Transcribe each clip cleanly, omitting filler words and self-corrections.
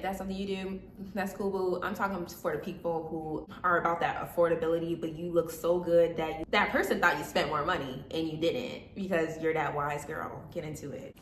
that's something you do, that's cool, boo. I'm talking for the people who are about that affordability, but you look so good that that person thought you spent more money and you didn't because you're that wise girl. Get into it.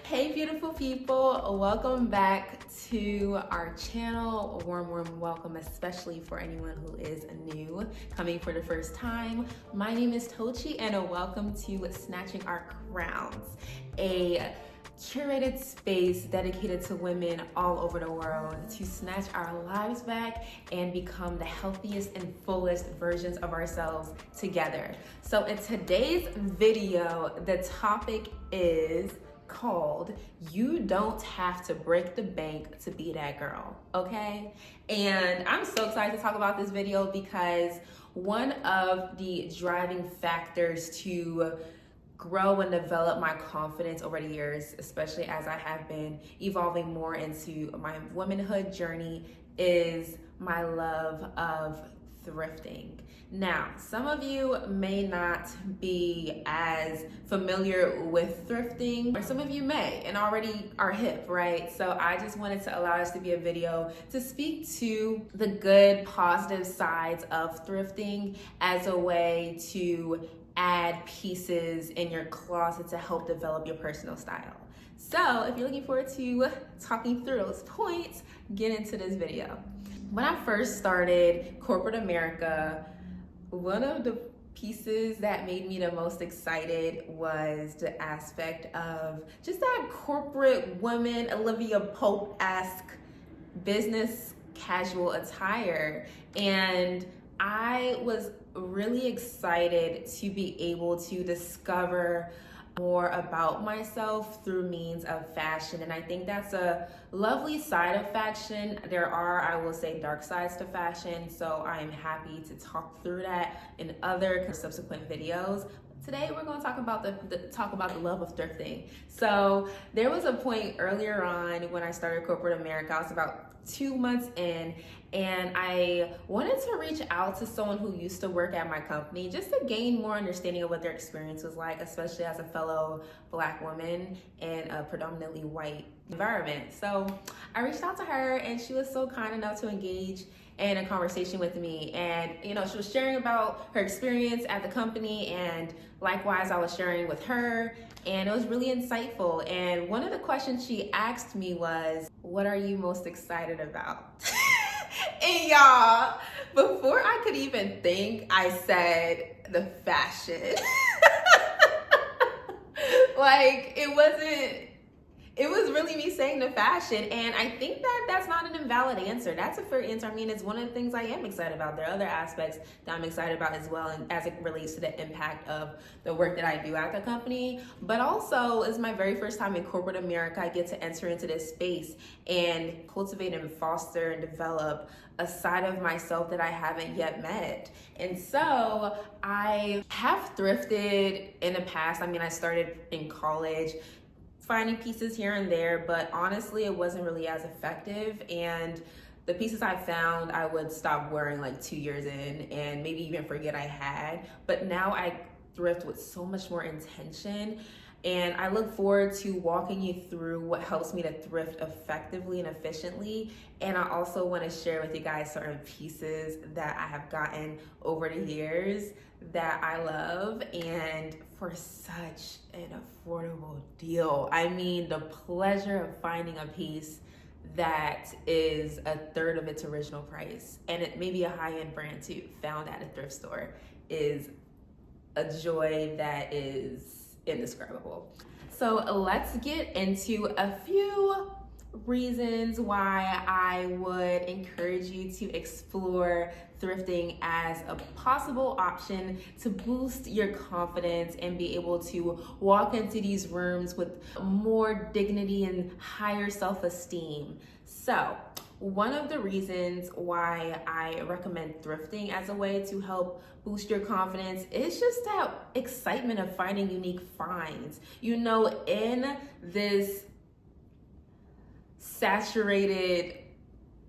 Hey beautiful people, welcome back to our channel. A warm welcome, especially for anyone who is new, coming for the first time. My name is Tochi and welcome to Snatching Our Crowns, a curated space dedicated to women all over the world to snatch our lives back and become the healthiest and fullest versions of ourselves together. So in today's video, the topic is called "You Don't Have to Break the Bank to Be That Girl," okay? And I'm so excited to talk about this video because one of the driving factors to grow and develop my confidence over the years, especially as I have been evolving more into my womanhood journey, is my love of thrifting. Now, some of you may not be as familiar with thrifting, or some of you may and already are hip, right? So I just wanted to allow this to be a video to speak to the good, positive sides of thrifting as a way to add pieces in your closet to help develop your personal style. So if you're looking forward to talking through those points, get into this video. When I first started corporate America, one of the pieces that made me the most excited was the aspect of just that corporate woman, Olivia Pope-esque business casual attire. And I was really excited to be able to discover more about myself through means of fashion. And I think that's a lovely side of fashion. There are, I will say, dark sides to fashion. So I am happy to talk through that in other subsequent videos. Today we're going to talk about the love of thrifting. So there was a point earlier on when I started corporate America. I was about 2 months in, and I wanted to reach out to someone who used to work at my company just to gain more understanding of what their experience was like, especially as a fellow Black woman in a predominantly white environment. So I reached out to her, and she was so kind enough to engage in a conversation with me. And she was sharing about her experience at the company, and likewise I was sharing with her, and it was really insightful. And one of the questions she asked me was, "What are you most excited about?" And y'all, before I could even think, I said the fashion. Like, it was really me saying the fashion, and I think that that's not an invalid answer. That's a fair answer. I mean, it's one of the things I am excited about. There are other aspects that I'm excited about as well, and as it relates to the impact of the work that I do at the company. But also, it's my very first time in corporate America. I get to enter into this space and cultivate and foster and develop a side of myself that I haven't yet met. And so I have thrifted in the past. I mean, I started in college, finding pieces here and there, but honestly, it wasn't really as effective. And the pieces I found, I would stop wearing like 2 years in and maybe even forget I had. But now I thrift with so much more intention. And I look forward to walking you through what helps me to thrift effectively and efficiently. And I also want to share with you guys certain pieces that I have gotten over the years that I love, and for such an affordable deal. I mean, the pleasure of finding a piece that is a third of its original price, and it may be a high-end brand too, found at a thrift store, is a joy that is indescribable. So let's get into a few reasons why I would encourage you to explore thrifting as a possible option to boost your confidence and be able to walk into these rooms with more dignity and higher self-esteem. So one of the reasons why I recommend thrifting as a way to help boost your confidence is just that excitement of finding unique finds. In this saturated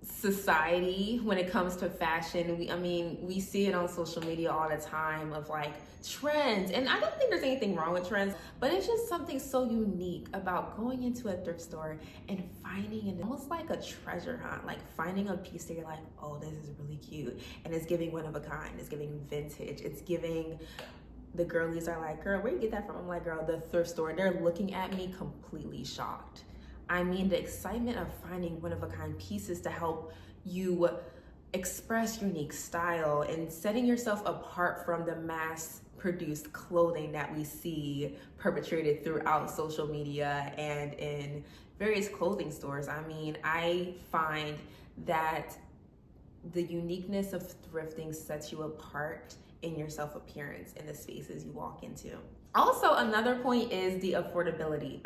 society when it comes to fashion. We see it on social media all the time of like trends, and I don't think there's anything wrong with trends, but it's just something so unique about going into a thrift store and finding it, almost like a treasure hunt, like finding a piece that you're like, oh, this is really cute, and it's giving one of a kind, it's giving vintage, it's giving. The girlies are like, girl, where you get that from? I'm like, girl, the thrift store. They're looking at me completely shocked. The excitement of finding one of a kind pieces to help you express unique style and setting yourself apart from the mass produced clothing that we see perpetrated throughout social media and in various clothing stores. I find that the uniqueness of thrifting sets you apart in your self-appearance in the spaces you walk into. Also, another point is the affordability.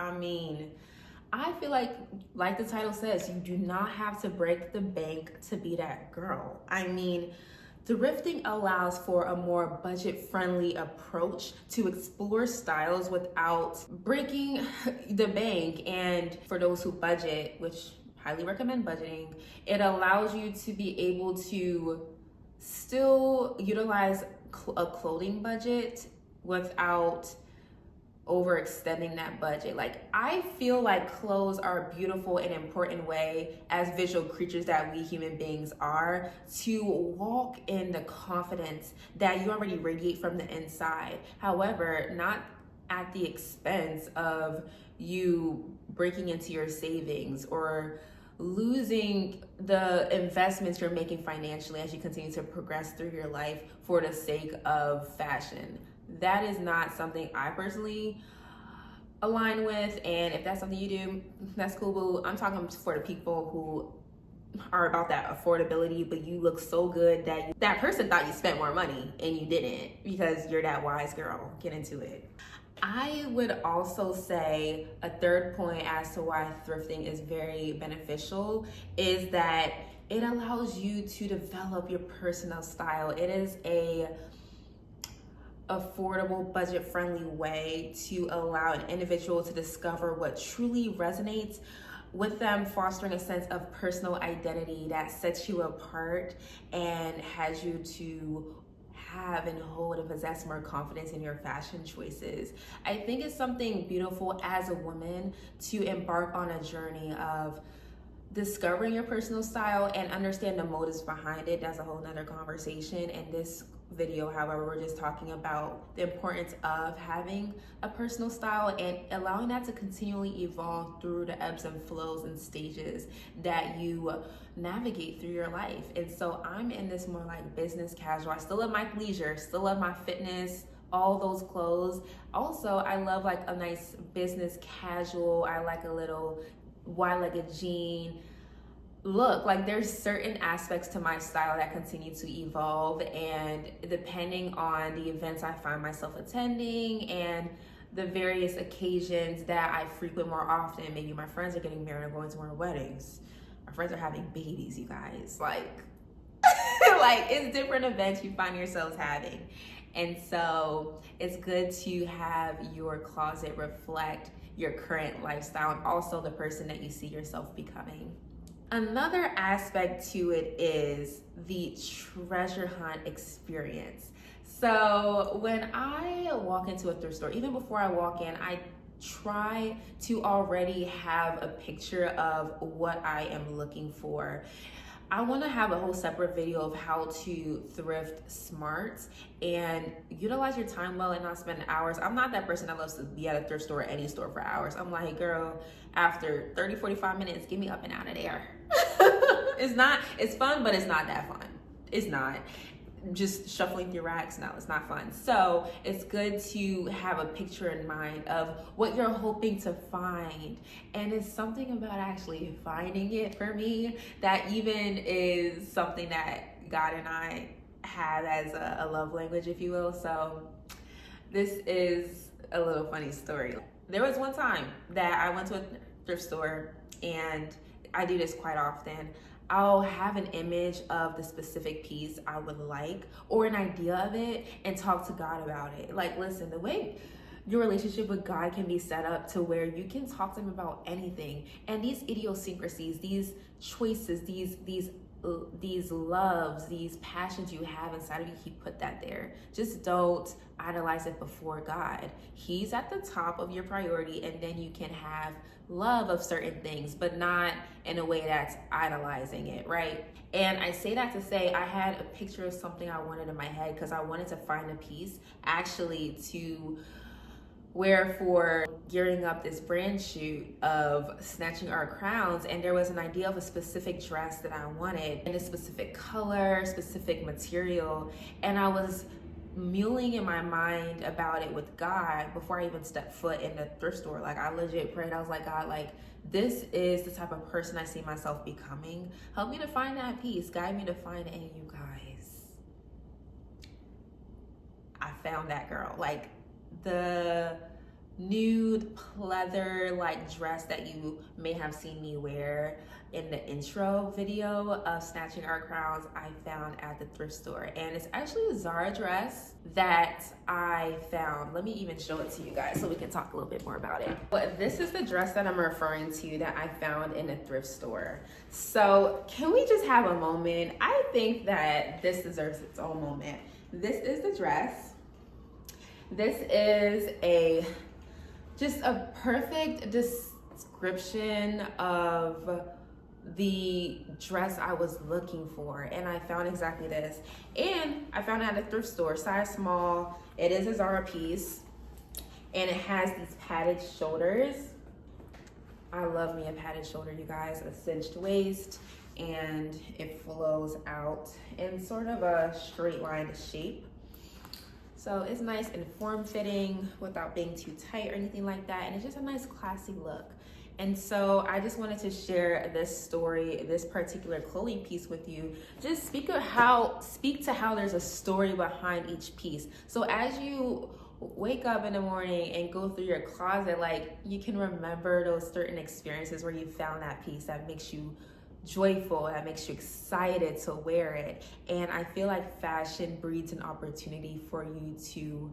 I feel like the title says, you do not have to break the bank to be that girl. Thrifting allows for a more budget-friendly approach to explore styles without breaking the bank. And for those who budget, which highly recommend budgeting, it allows you to be able to still utilize a clothing budget without overextending that budget. Like, I feel like clothes are a beautiful and important way as visual creatures that we human beings are to walk in the confidence that you already radiate from the inside. However, not at the expense of you breaking into your savings or losing the investments you're making financially as you continue to progress through your life for the sake of fashion. That is not something I personally align with, and if that's something you do, that's cool, boo. I'm talking for the people who are about that affordability, but you look so good that that person thought you spent more money and you didn't because you're that wise girl. Get into it. I would also say a third point as to why thrifting is very beneficial is that it allows you to develop your personal style. It is a affordable, budget-friendly way to allow an individual to discover what truly resonates with them, fostering a sense of personal identity that sets you apart and has you to have and hold and possess more confidence in your fashion choices. I think it's something beautiful as a woman to embark on a journey of discovering your personal style and understand the motives behind it. That's a whole nother conversation. In this video, however, we're just talking about the importance of having a personal style and allowing that to continually evolve through the ebbs and flows and stages that you navigate through your life. And so I'm in this more like business casual. I still love my leisure, still love my fitness, all those clothes. Also, I love like a nice business casual. I like a little wide-legged jean look. Like, there's certain aspects to my style that continue to evolve, and depending on the events I find myself attending and the various occasions that I frequent more often, maybe my friends are getting married or going to more weddings, my friends are having babies, you guys, like like it's different events you find yourselves having. And so it's good to have your closet reflect your current lifestyle and also the person that you see yourself becoming. Another aspect to it is the treasure hunt experience. So when I walk into a thrift store, even before I walk in, I try to already have a picture of what I am looking for. I want to have a whole separate video of how to thrift smart and utilize your time well and not spend hours. I'm not that person that loves to be at a thrift store or any store for hours. I'm like, girl, after 30, 45 minutes, get me up and out of there. It's fun, but it's not that fun. It's not. Just shuffling through racks, no, it's not fun. So it's good to have a picture in mind of what you're hoping to find. And it's something about actually finding it for me that even is something that God and I have as a love language, if you will. So this is a little funny story. There was one time that I went to a thrift store, and I do this quite often. I'll have an image of the specific piece I would like or an idea of it and talk to God about it. Like, listen, the way your relationship with God can be set up to where you can talk to him about anything. And these idiosyncrasies, these choices, these loves, these passions you have inside of you, he put that there. Just don't idolize it before God. He's at the top of your priority, and then you can have love of certain things, but not in a way that's idolizing it, right? And I say that to say I had a picture of something I wanted in my head because I wanted to find a piece actually to wear for gearing up this brand shoot of Snatching Our Crowns, and there was an idea of a specific dress that I wanted in a specific color, specific material, and I was mulling in my mind about it with God before I even stepped foot in the thrift store. Like, I legit prayed. I was like, God, like, this is the type of person I see myself becoming. Help me to find that piece. Guide me to find it. And you guys, I found that girl. Like, the nude pleather like dress that you may have seen me wear in the intro video of Snatching Our Crowns, I found at the thrift store. And it's actually a Zara dress that I found. Let me even show it to you guys so we can talk a little bit more about it. But this is the dress that I'm referring to that I found in a thrift store. So can we just have a moment? I think that this deserves its own moment. This is the dress. This is just a perfect description of the dress I was looking for, and I found exactly this. And I found it at a thrift store, size small. It is a Zara piece, and it has these padded shoulders. I love me a padded shoulder, you guys. A cinched waist, and it flows out in sort of a straight line shape. So it's nice and form-fitting without being too tight or anything like that. And it's just a nice classy look. And so I just wanted to share this story, this particular clothing piece with you. Just speak to how there's a story behind each piece. So as you wake up in the morning and go through your closet, like, you can remember those certain experiences where you found that piece that makes you joyful, that makes you excited to wear it. And I feel like fashion breeds an opportunity for you to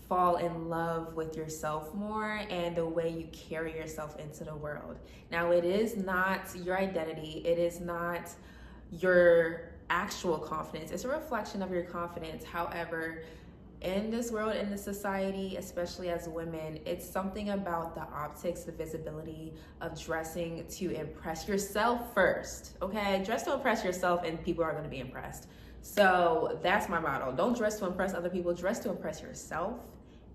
fall in love with yourself more and the way you carry yourself into the world. Now, it is not your identity, it is not your actual confidence, it's a reflection of your confidence. However, in this world, in this society, especially as women, it's something about the optics, the visibility of dressing to impress yourself first, okay? Dress to impress yourself and people are gonna be impressed. So that's my motto. Don't dress to impress other people, dress to impress yourself,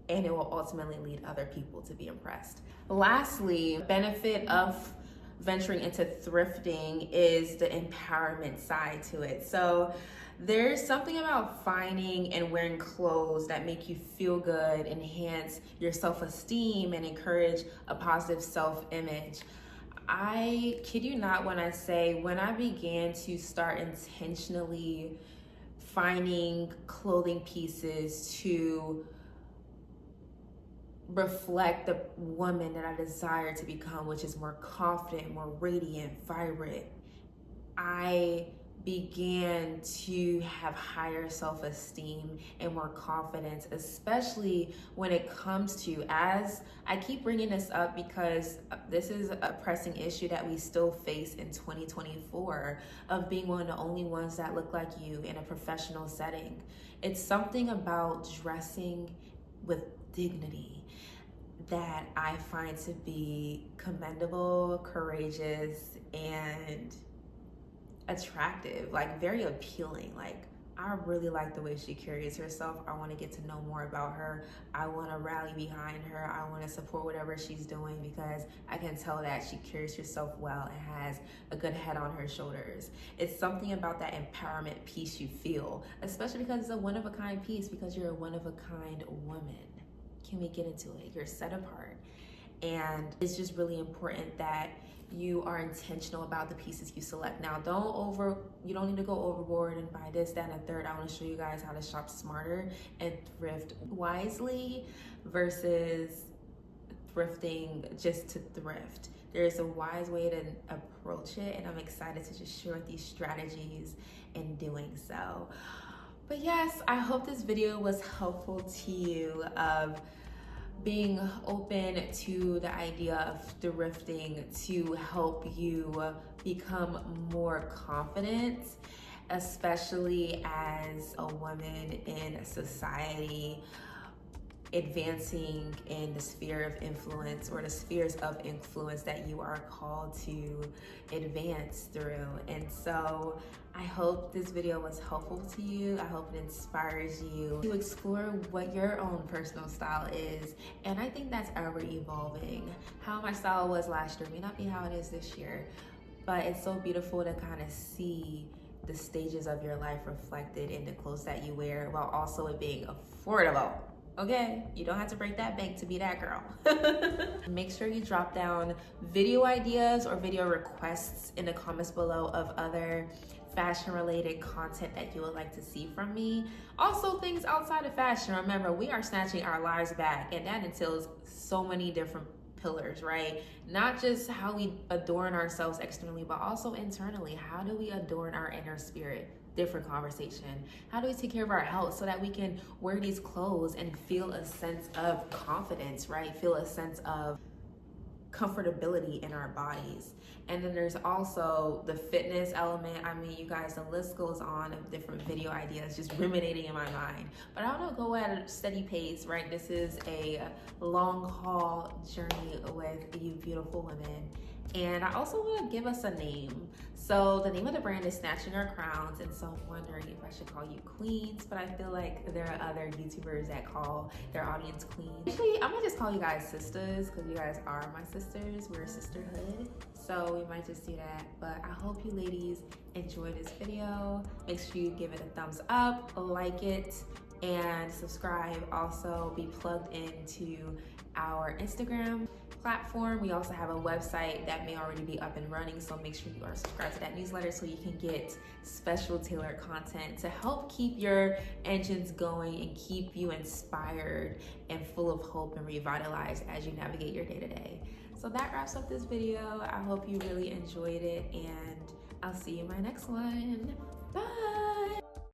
and it will ultimately lead other people to be impressed. Lastly, benefit of venturing into thrifting is the empowerment side to it. So there's something about finding and wearing clothes that make you feel good, enhance your self-esteem, and encourage a positive self-image. I kid you not when I say, when I began to start intentionally finding clothing pieces to reflect the woman that I desire to become, which is more confident, more radiant, vibrant, I began to have higher self-esteem and more confidence, especially when it comes to, as I keep bringing this up because this is a pressing issue that we still face in 2024, of being one of the only ones that look like you in a professional setting. It's something about dressing with dignity that I find to be commendable, courageous, and attractive, like very appealing. Like, I really like the way she carries herself. I want to get to know more about her. I want to rally behind her. I want to support whatever she's doing because I can tell that she carries herself well and has a good head on her shoulders. It's something about that empowerment piece you feel, especially because it's a one-of-a-kind piece, because you're a one-of-a-kind woman. Can we get into it? You're set apart. And it's just really important that you are intentional about the pieces you select. Now, you don't need to go overboard and buy this, that, and a third. I want to show you guys how to shop smarter and thrift wisely versus thrifting just to thrift. There's a wise way to approach it, and I'm excited to just share these strategies in doing so. But yes, I hope this video was helpful to you of being open to the idea of thrifting to help you become more confident, especially as a woman in society, advancing in the sphere of influence, or the spheres of influence that you are called to advance through. And so I hope this video was helpful to you. I hope it inspires you to explore what your own personal style is. And I think that's ever evolving. How my style was last year may not be how it is this year, but it's so beautiful to kind of see the stages of your life reflected in the clothes that you wear, while also it being affordable. Okay, you don't have to break that bank to be that girl. Make sure you drop down video ideas or video requests in the comments below of other fashion related content that you would like to see from me. Also things outside of fashion. Remember, we are snatching our lives back, and that entails so many different pillars, right? Not just how we adorn ourselves externally, but also internally. How do we adorn our inner spirit? Different conversation. How do we take care of our health so that we can wear these clothes and feel a sense of confidence, right? Feel a sense of comfortability in our bodies. And then there's also the fitness element. I mean, you guys, the list goes on of different video ideas just ruminating in my mind. But I want to go at a steady pace, right? This is a long haul journey with you beautiful women. And I also want to give us a name. So the name of the brand is Snatching Our Crowns, and so I'm wondering if I should call you queens, but I feel like there are other YouTubers that call their audience queens. Actually, I'm gonna just call you guys sisters, because you guys are my sisters. We're a sisterhood, so we might just do that. But I hope you ladies enjoy this video. Make sure you give it a thumbs up, like it, and subscribe. Also be plugged into our Instagram platform. We also have a website that may already be up and running, so make sure you are subscribed to that newsletter so you can get special tailored content to help keep your engines going and keep you inspired and full of hope and revitalized as you navigate your day-to-day. So that wraps up this video. I hope you really enjoyed it, and I'll see you in my next one.